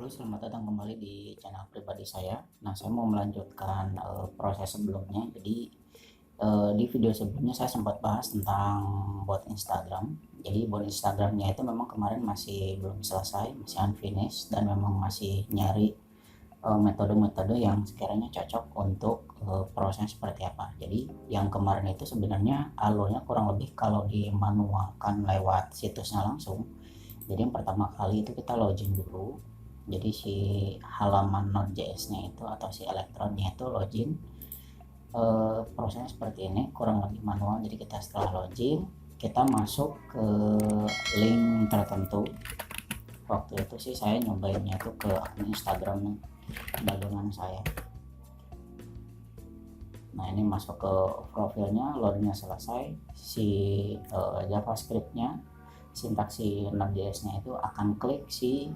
Halo, selamat datang kembali di channel pribadi saya. Nah, saya mau melanjutkan proses sebelumnya. Jadi, di video sebelumnya saya sempat bahas tentang bot Instagram. Jadi, bot Instagramnya itu memang kemarin masih belum selesai, masih unfinished, dan memang masih nyari metode-metode yang sekiranya cocok untuk proses seperti apa. Jadi, yang kemarin itu sebenarnya alurnya kurang lebih kalau dimanualkan lewat situsnya langsung. Jadi, yang pertama kali itu kita login dulu. Jadi si halaman Node.js nya itu atau si elektronnya itu login, prosesnya seperti ini, kurang lebih manual. Jadi kita setelah login, kita masuk ke link tertentu. Waktu itu sih saya nyobainnya itu ke akun Instagram dagangan saya. Nah, ini masuk ke profilnya, loadingnya selesai, si JavaScript-nya, sintaksi Node.js-nya itu akan klik si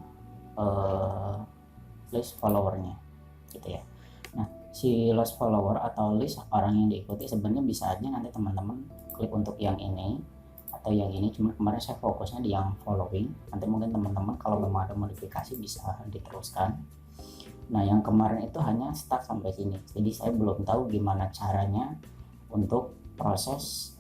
list followernya gitu ya. Nah, si list follower atau list orang yang diikuti sebenarnya bisa aja nanti teman-teman klik untuk yang ini atau yang ini, cuma kemarin saya fokusnya di yang following. Nanti mungkin teman-teman kalau memang ada modifikasi bisa diteruskan. Nah, yang kemarin itu hanya start sampai sini, jadi saya belum tahu gimana caranya untuk proses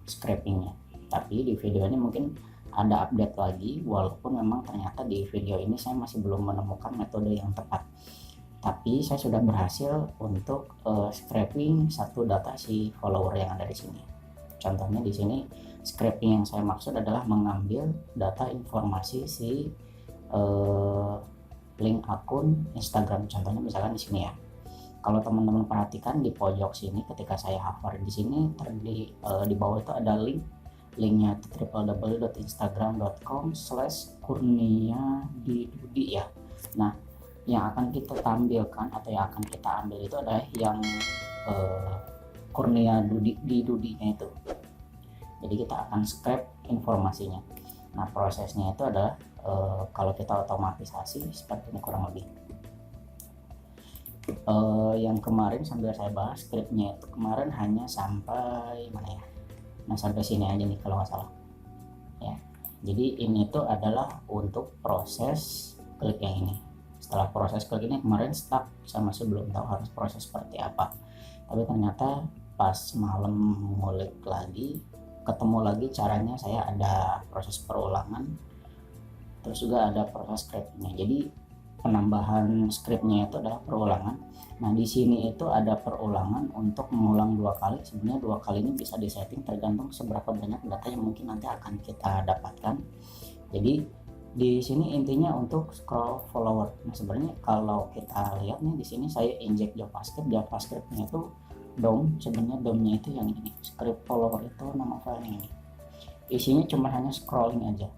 scrapingnya. Tapi di video ini mungkin ada update lagi, walaupun memang ternyata di video ini saya masih belum menemukan metode yang tepat. Tapi saya sudah berhasil untuk scraping satu data si follower yang ada di sini. Contohnya di sini scraping yang saya maksud adalah mengambil data informasi si link akun Instagram. Contohnya misalkan di sini ya. Kalau teman-teman perhatikan di pojok sini ketika saya hover di sini di bawah itu ada linknya www.instagram.com/kurniadidudi ya. Nah, yang akan kita tampilkan atau yang akan kita ambil itu adalah yang Kurnia Dudinya itu. Jadi kita akan scrape informasinya. Nah, prosesnya itu adalah kalau kita otomatisasi seperti ini kurang lebih. Yang kemarin sambil saya bahas scriptnya itu kemarin hanya sampai mana ya? Nah, sampai sini aja nih kalau nggak salah ya. Jadi ini tuh adalah untuk proses klik yang ini. Setelah proses klik ini kemarin stuck, saya masih belum tahu harus proses seperti apa. Tapi ternyata pas malam ngulik lagi, ketemu lagi caranya. Saya ada proses perulangan, terus juga ada proses scriptnya. Jadi penambahan scriptnya itu adalah perulangan. Nah, di sini itu ada perulangan untuk mengulang 2 kali. Sebenarnya 2 kali ini bisa disetting tergantung seberapa banyak data yang mungkin nanti akan kita dapatkan. Jadi di sini intinya untuk scroll follower. Nah, sebenarnya kalau kita lihat nih di sini saya inject JavaScriptnya itu DOM. Sebenarnya DOM-nya itu yang ini. Script follower itu nama filenya ini. Isinya cuma hanya scrolling aja.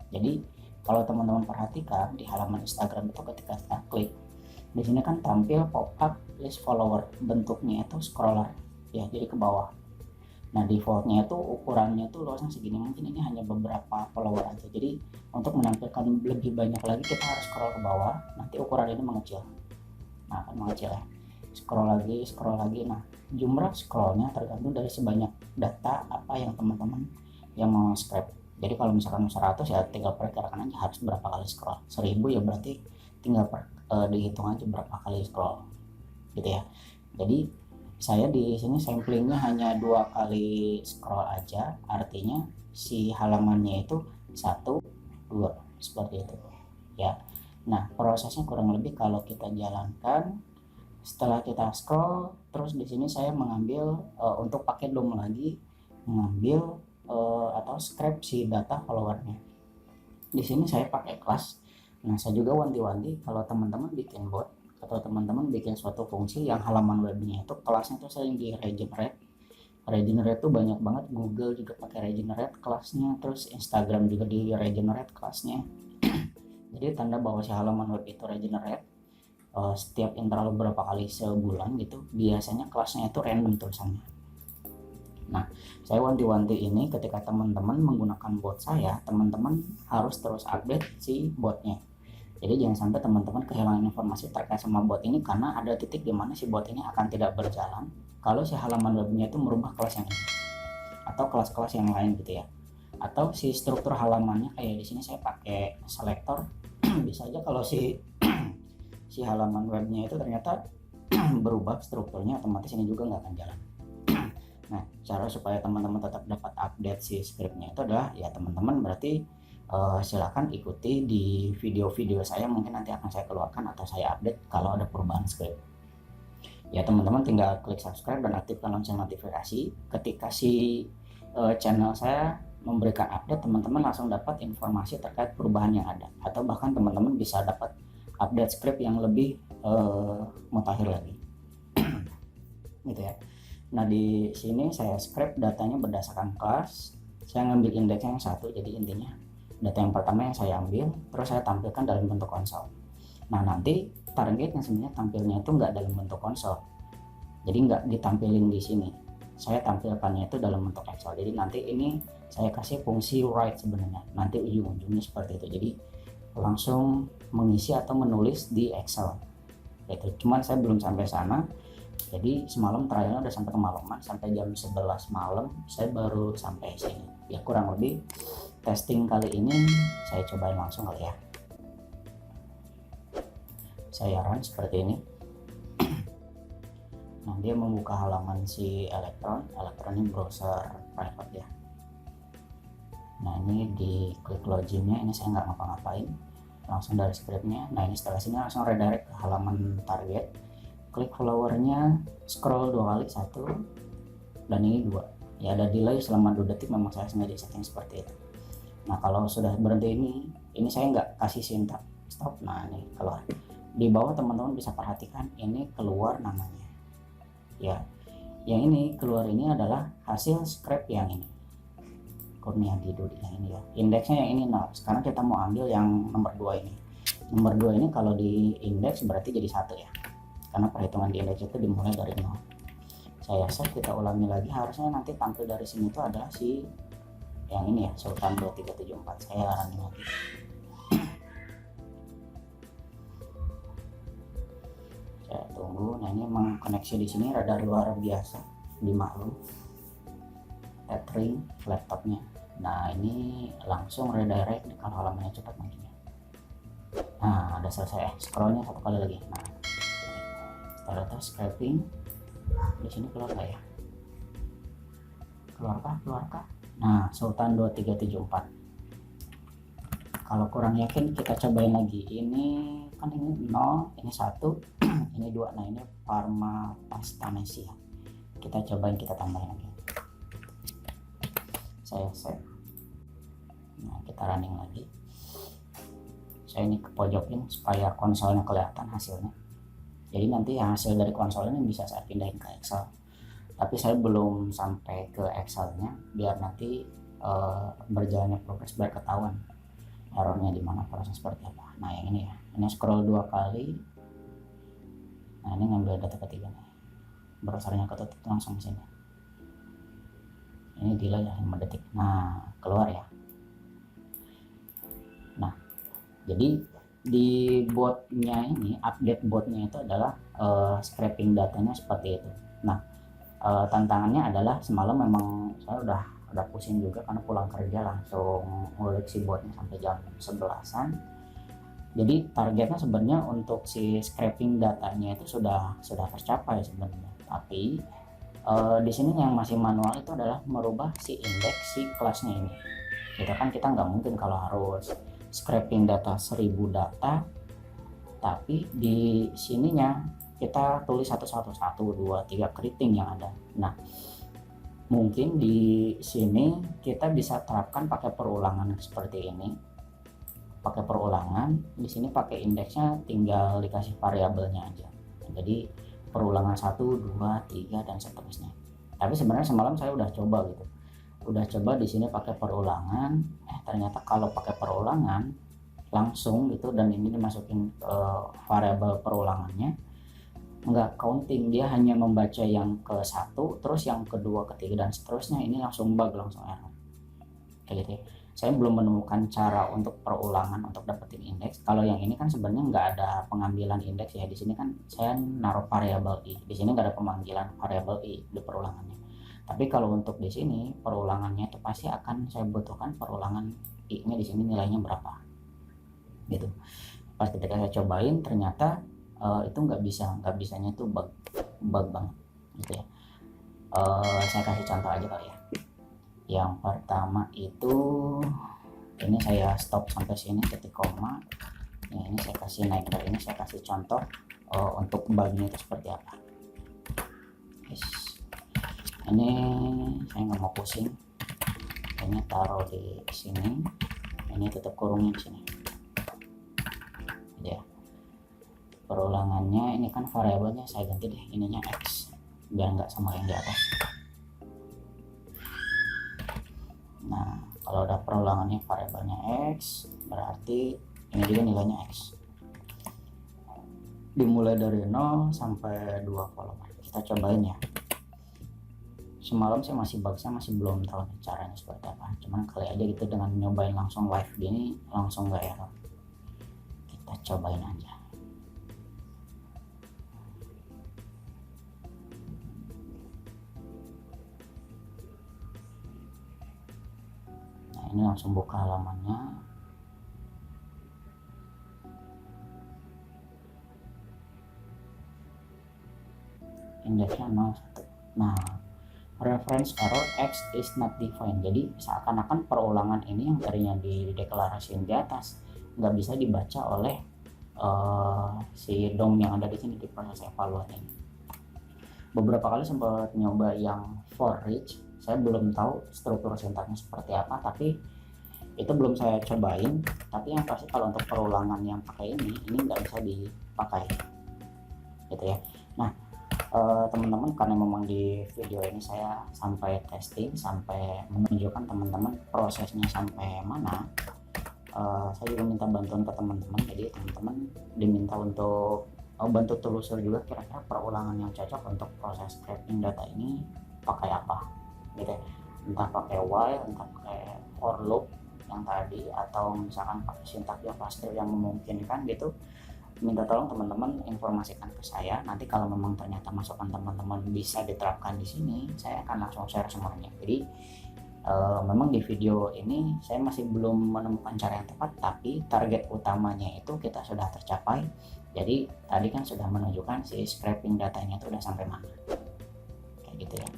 Jadi kalau teman-teman perhatikan di halaman Instagram itu ketika kita klik, di sini kan tampil pop-up list follower, bentuknya itu scroller ya, jadi ke bawah. Nah, defaultnya itu ukurannya itu luasnya segini, mungkin ini hanya beberapa follower aja. Jadi untuk menampilkan lebih banyak lagi kita harus scroll ke bawah, nanti ukuran ini mengecil. Nah, akan mengecil ya. Scroll lagi. Nah, jumlah scrollnya tergantung dari sebanyak data apa yang teman-teman yang mau scrape. Jadi kalau misalkan 100 ya tinggal perkirakan aja harus berapa kali scroll. 1000 ya berarti tinggal dihitung aja berapa kali scroll gitu ya. Jadi saya di sini samplingnya hanya 2 kali scroll aja, artinya si halamannya itu 1 2 seperti itu ya. Nah, prosesnya kurang lebih kalau kita jalankan setelah kita scroll, terus di sini saya mengambil untuk pakai DOM lagi, mengambil atau scrape si data followernya. Di sini saya pakai kelas. Nah, saya juga wanti-wanti kalau teman-teman bikin bot atau teman-teman bikin suatu fungsi yang halaman webnya itu kelasnya itu sering di regenerate. Regenerate tuh banyak banget, Google juga pakai regenerate kelasnya, terus Instagram juga di regenerate kelasnya. Jadi tanda bahwa si halaman web itu regenerate setiap interval berapa kali sebulan gitu. Biasanya kelasnya itu random tulisannya. Nah, saya wanti-wanti ini ketika teman-teman menggunakan bot saya, teman-teman harus terus update si botnya. Jadi jangan sampai teman-teman kehilangan informasi terkait sama bot ini, karena ada titik di mana si bot ini akan tidak berjalan kalau si halaman webnya itu merubah kelas yang ini atau kelas-kelas yang lain gitu ya. Atau si struktur halamannya kayak di sini saya pakai selektor bisa aja kalau si si halaman webnya itu ternyata berubah strukturnya, otomatis ini juga nggak akan jalan. Nah, cara supaya teman-teman tetap dapat update si scriptnya itu adalah ya teman-teman berarti silakan ikuti di video-video saya, mungkin nanti akan saya keluarkan atau saya update kalau ada perubahan script. Ya teman-teman tinggal klik subscribe dan aktifkan lonceng notifikasi. Ketika si channel saya memberikan update, teman-teman langsung dapat informasi terkait perubahan yang ada, atau bahkan teman-teman bisa dapat update script yang lebih mutakhir lagi. Gitu ya. Nah, di sini saya scrape datanya berdasarkan kelas. Saya ngambil indeksnya yang satu, jadi intinya data yang pertama yang saya ambil, terus saya tampilkan dalam bentuk konsol. Nah, nanti targetnya sebenarnya tampilnya itu nggak dalam bentuk konsol, jadi nggak ditampilin di sini. Saya tampilkannya itu dalam bentuk Excel. Jadi nanti ini saya kasih fungsi write sebenarnya. Nanti ujung-ujungnya seperti itu. Jadi langsung mengisi atau menulis di Excel. Itu. Cuman saya belum sampai sana. Jadi semalam trialnya udah sampai kemalaman, sampai jam 11 malam saya baru sampai sini. Ya kurang lebih testing kali ini saya cobain langsung kali ya. Saya run seperti ini. Nah, dia membuka halaman si elektron ini browser private ya. Nah, ini di klik loginnya, ini saya nggak ngapa-ngapain, langsung dari scriptnya. Nah, ini setelah sini langsung redirect ke halaman target. Klik followernya, scroll 2 kali, 1 dan ini 2 ya, ada delay selama 2 detik, memang saya sengaja setting seperti itu. Nah, kalau sudah berhenti ini saya nggak kasih syntax stop. Nah, ini keluar. Di bawah teman-teman bisa perhatikan ini keluar namanya ya, yang ini keluar ini adalah hasil scrape yang ini, Kurniadi Dudi yang ini ya, indeksnya yang ini. Nah, sekarang kita mau ambil yang nomor 2 ini. Nomor 2 ini kalau di indeks berarti jadi 1 ya, karena perhitungan di indeks itu dimulai dari 0. Saya save, kita ulangi lagi, harusnya nanti tampil dari sini itu adalah si yang ini ya, Sultan 2374. Saya running lagi. Saya tunggu. Nah, ini memang koneksi di sini rada luar biasa, dimaklum, tethering laptopnya. Nah, ini langsung redirect kalau halamannya cepat nantinya. Nah, ada selesai. Scrollnya 1 kali lagi. Nah, setelah itu scraping di sini keluar nggak ya? Keluarkah? Nah, Sultan 2374. Kalau kurang yakin kita cobain lagi. Ini kan ini 0, ini 1, ini 2. Nah, ini Parma Pastanesia. Kita cobain, kita tambahin lagi. Saya save. Nah, kita running lagi. Saya ini ke pojokin supaya konsolnya kelihatan hasilnya. Jadi nanti hasil dari konsol ini bisa saya pindahin ke Excel. Tapi saya belum sampai ke Excelnya, biar nanti berjalannya progres biar ketahuan errornya di mana, proses seperti apa. Nah, yang ini ya. Ini scroll 2 kali. Nah, ini ngambil data ketiga nih. Browsernya ketutup langsung sini. Ini delay ya 5 detik. Nah, keluar ya. Nah, jadi di botnya ini, update botnya itu adalah scraping datanya seperti itu. Nah, tantangannya adalah semalam memang saya udah pusing juga karena pulang kerja langsung ngulik si botnya sampai jam 11-an. Jadi targetnya sebenarnya untuk si scraping datanya itu sudah tercapai sebenarnya. Tapi di sini yang masih manual itu adalah merubah si indeks si kelasnya ini. Kita nggak mungkin kalau harus scraping data 1000 data, tapi di sininya kita tulis 1, 2, 3 keriting yang ada. Nah, mungkin di sini kita bisa terapkan pakai perulangan seperti ini. Pakai perulangan, di sini pakai indeksnya tinggal dikasih variabelnya aja. Jadi perulangan 1, 2, 3 dan seterusnya. Tapi sebenarnya semalam saya udah coba gitu. Udah coba di sini pakai perulangan, ternyata kalau pakai perulangan langsung gitu dan ini dimasukin variabel perulangannya nggak counting, dia hanya membaca yang ke 1, terus yang kedua, ketiga dan seterusnya, ini langsung bug, langsung error kayak gitu ya. Saya belum menemukan cara untuk perulangan untuk dapetin indeks. Kalau yang ini kan sebenarnya nggak ada pengambilan indeks ya, di sini kan saya naruh variabel i, di sini nggak ada pemanggilan variabel i di perulangannya. Tapi kalau untuk di sini perulangannya itu pasti akan saya butuhkan perulangan i-nya di sini nilainya berapa. gitu. Pas ketika saya cobain ternyata itu nggak bisanya tuh bug banget gitu ya. Saya kasih contoh aja kali ya. Yang pertama itu ini saya stop sampai sini titik koma. Ini saya kasih naik dari ini, saya kasih contoh untuk bugnya itu seperti apa. Yes. Ini saya nggak mau pusing, ini taruh di sini, ini tutup kurungnya di sini ya. Perulangannya ini kan variabelnya saya ganti deh, ininya x biar nggak sama yang di atas. Nah kalau udah perulangannya variabelnya x, berarti ini juga nilainya x, dimulai dari 0 sampai 2 kolom. Kita cobain ya. Semalam saya masih belum tahu nih caranya seperti apa, cuman kali aja gitu dengan nyobain langsung live gini langsung nggak error. Kita cobain aja. Nah ini langsung buka halamannya. Indeksnya 01. Nah reference error x is not defined, jadi seakan-akan perulangan ini yang tadinya dideklarasikan di atas nggak bisa dibaca oleh si DOM yang ada di sini di proses evaluasi ini. Beberapa kali sempat nyoba yang for each, saya belum tahu struktur sintaknya seperti apa, tapi itu belum saya cobain. Tapi yang pasti kalau untuk perulangan yang pakai ini nggak bisa dipakai gitu ya. Nah teman-teman, karena memang di video ini saya sampai testing, sampai menunjukkan teman-teman prosesnya sampai mana, saya juga minta bantuan ke teman-teman. Jadi teman-teman diminta untuk bantu telusur juga kira-kira perulangan yang cocok untuk proses scraping data ini pakai apa gitu ya. Entah pakai while, entah pakai for loop yang tadi, atau misalkan pakai sintak JavaScript yang memungkinkan gitu. Minta tolong teman-teman informasikan ke saya. Nanti kalau memang ternyata masukan teman-teman bisa diterapkan di sini, saya akan langsung share semuanya. Jadi memang di video ini saya masih belum menemukan cara yang tepat, tapi target utamanya itu kita sudah tercapai. Jadi tadi kan sudah menunjukkan si scraping datanya itu udah sampai mana, kayak gitu ya.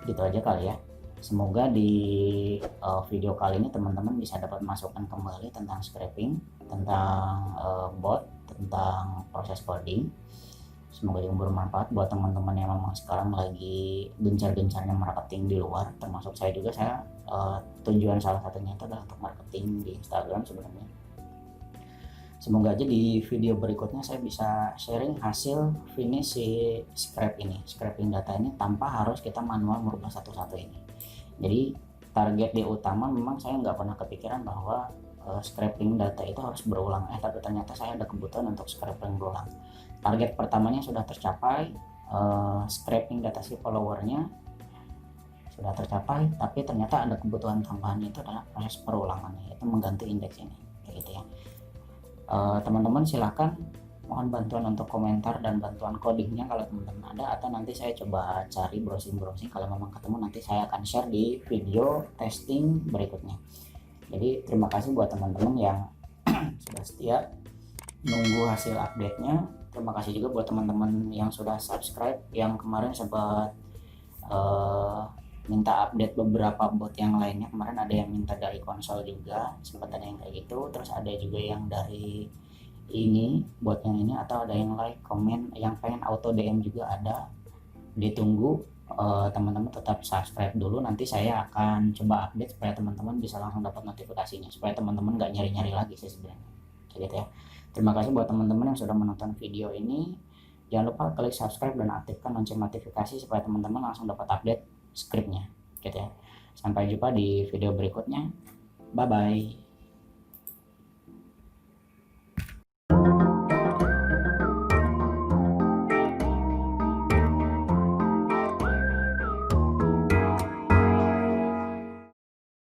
Gitu aja kali ya. Semoga di video kali ini teman-teman bisa dapat masukan kembali tentang scraping, tentang bot, tentang proses coding. Semoga juga bermanfaat buat teman-teman yang memang sekarang lagi gencar-gencarnya marketing di luar, termasuk saya juga. Saya tujuan salah satunya itu adalah untuk marketing di Instagram sebenarnya. Semoga aja di video berikutnya saya bisa sharing hasil finish si scraping data ini tanpa harus kita manual merubah satu-satu ini. Jadi target di utama memang saya nggak pernah kepikiran bahwa scraping data itu harus berulang, tapi ternyata saya ada kebutuhan untuk scraping berulang. Target pertamanya sudah tercapai, scraping data si followernya sudah tercapai, tapi ternyata ada kebutuhan tambahan, itu adalah proses perulangannya, yaitu mengganti indeks ini, kayak gitu ya. Teman-teman silahkan mohon bantuan untuk komentar dan bantuan codingnya kalau teman-teman ada, atau nanti saya coba cari browsing kalau memang ketemu, nanti saya akan share di video testing berikutnya. Jadi terima kasih buat teman-teman yang sudah setia nunggu hasil update-nya. Terima kasih juga buat teman-teman yang sudah subscribe, yang kemarin sempat minta update beberapa bot yang lainnya. Kemarin ada yang minta dari konsol juga, sempat ada yang kayak gitu. Terus ada juga yang dari ini, bot yang ini, atau ada yang like, komen, yang pengen auto DM juga ada. Ditunggu, teman-teman tetap subscribe dulu, nanti saya akan coba update supaya teman-teman bisa langsung dapat notifikasinya, supaya teman-teman nggak nyari-nyari lagi sih sebenarnya, kayak gitu ya. Terima kasih buat teman-teman yang sudah menonton video ini. Jangan lupa klik subscribe dan aktifkan lonceng notifikasi supaya teman-teman langsung dapat update skripnya gitu ya. Sampai jumpa di video berikutnya. Bye bye.